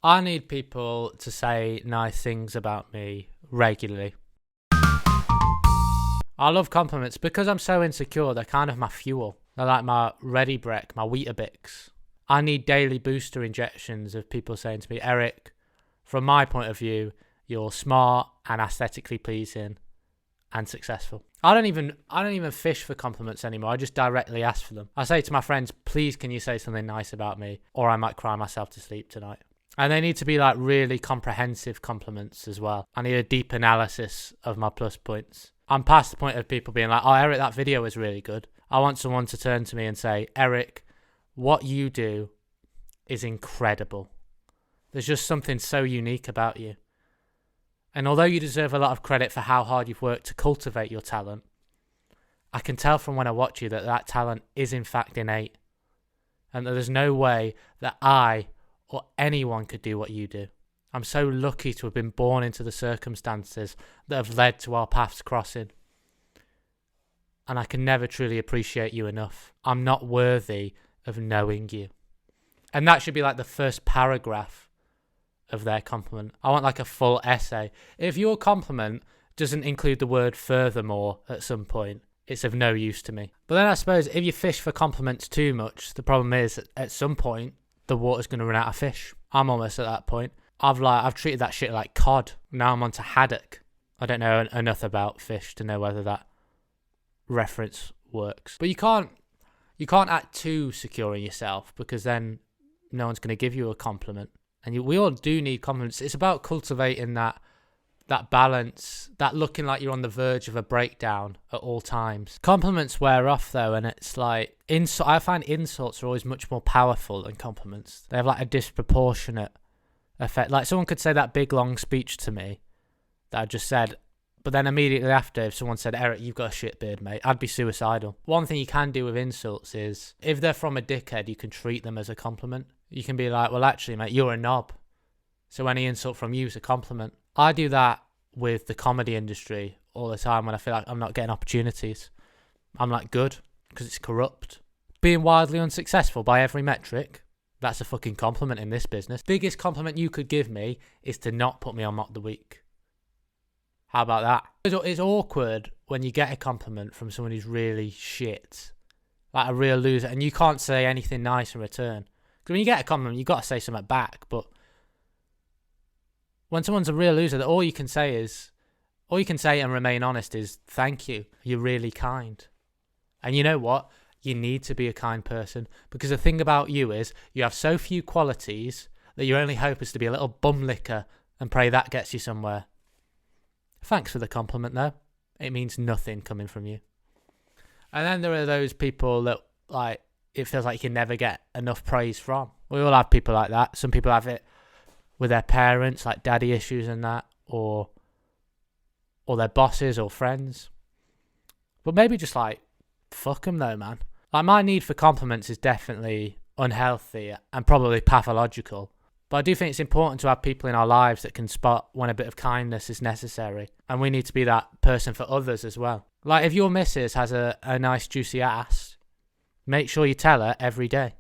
I need people to say nice things about me regularly. I love compliments because I'm so insecure. They're kind of my fuel. They're like my Ready Brek, my Weetabix. I need daily booster injections of people saying to me, Eric, from my point of view, you're smart and aesthetically pleasing and successful. I don't even fish for compliments anymore. I just directly ask for them. I say to my friends, please can you say something nice about me, or I might cry myself to sleep tonight. And they need to be like really comprehensive compliments as well. I need a deep analysis of my plus points. I'm past the point of people being like, oh, Eric, that video was really good. I want someone to turn to me and say, Eric, what you do is incredible. There's just something so unique about you. And although you deserve a lot of credit for how hard you've worked to cultivate your talent, I can tell from when I watch you that that talent is in fact innate. And that there's no way that I or anyone could do what you do. I'm so lucky to have been born into the circumstances that have led to our paths crossing. And I can never truly appreciate you enough. I'm not worthy of knowing you. And that should be like the first paragraph of their compliment. I want like a full essay. If your compliment doesn't include the word furthermore at some point, it's of no use to me. But then I suppose if you fish for compliments too much, the problem is that at some point, the water's going to run out of fish. I'm almost at that point. I've treated that shit like cod. Now I'm onto haddock. I don't know enough about fish to know whether that reference works. But you can't act too secure in yourself, because then no one's going to give you a compliment. And we all do need compliments. It's about cultivating that balance, that looking like you're on the verge of a breakdown at all times. Compliments wear off though, and it's like I find insults are always much more powerful than compliments. They have like a disproportionate effect. Like someone could say that big long speech to me that I just said, but then immediately after, if someone said, Eric, you've got a shit beard, mate, I'd be suicidal. One thing you can do with insults is, if they're from a dickhead, you can treat them as a compliment. You can be like, well, actually, mate, you're a knob, so any insult from you is a compliment. I do that with the comedy industry all the time when I feel like I'm not getting opportunities. I'm like, good, because it's corrupt. Being wildly unsuccessful by every metric, that's a fucking compliment in this business. Biggest compliment you could give me is to not put me on Mock the Week. How about that? It's awkward when you get a compliment from someone who's really shit, like a real loser, and you can't say anything nice in return. Because when you get a compliment, you've got to say something back. But when someone's a real loser, all you can say and remain honest is, thank you, you're really kind. And you know what? You need to be a kind person, because the thing about you is you have so few qualities that your only hope is to be a little bum licker and pray that gets you somewhere. Thanks for the compliment though. It means nothing coming from you. And then there are those people that like, it feels like you can never get enough praise from. We all have people like that. Some people have it with their parents, like daddy issues and that, or their bosses or friends. But maybe just like, fuck them though, man. Like, my need for compliments is definitely unhealthy and probably pathological. But I do think it's important to have people in our lives that can spot when a bit of kindness is necessary. And we need to be that person for others as well. Like, if your missus has a nice juicy ass, make sure you tell her every day.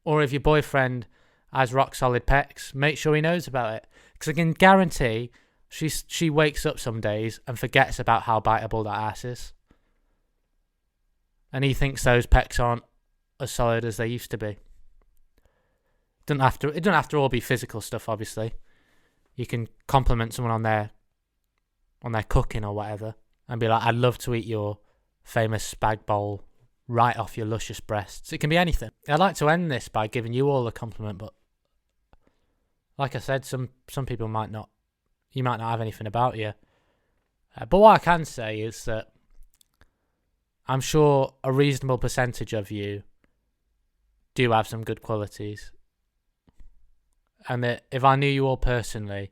Or if your boyfriend has rock solid pecs, make sure he knows about it. Because I can guarantee she wakes up some days and forgets about how biteable that ass is. And he thinks those pecs aren't as solid as they used to be. It doesn't have to all be physical stuff, obviously. You can compliment someone on their cooking or whatever and be like, I'd love to eat your famous spag bowl right off your luscious breasts. It can be anything. I'd like to end this by giving you all a compliment, but like I said, some people might not. You might not have anything about you. But what I can say is that I'm sure a reasonable percentage of you do have some good qualities. And that if I knew you all personally,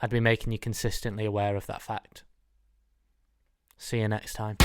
I'd be making you consistently aware of that fact. See you next time.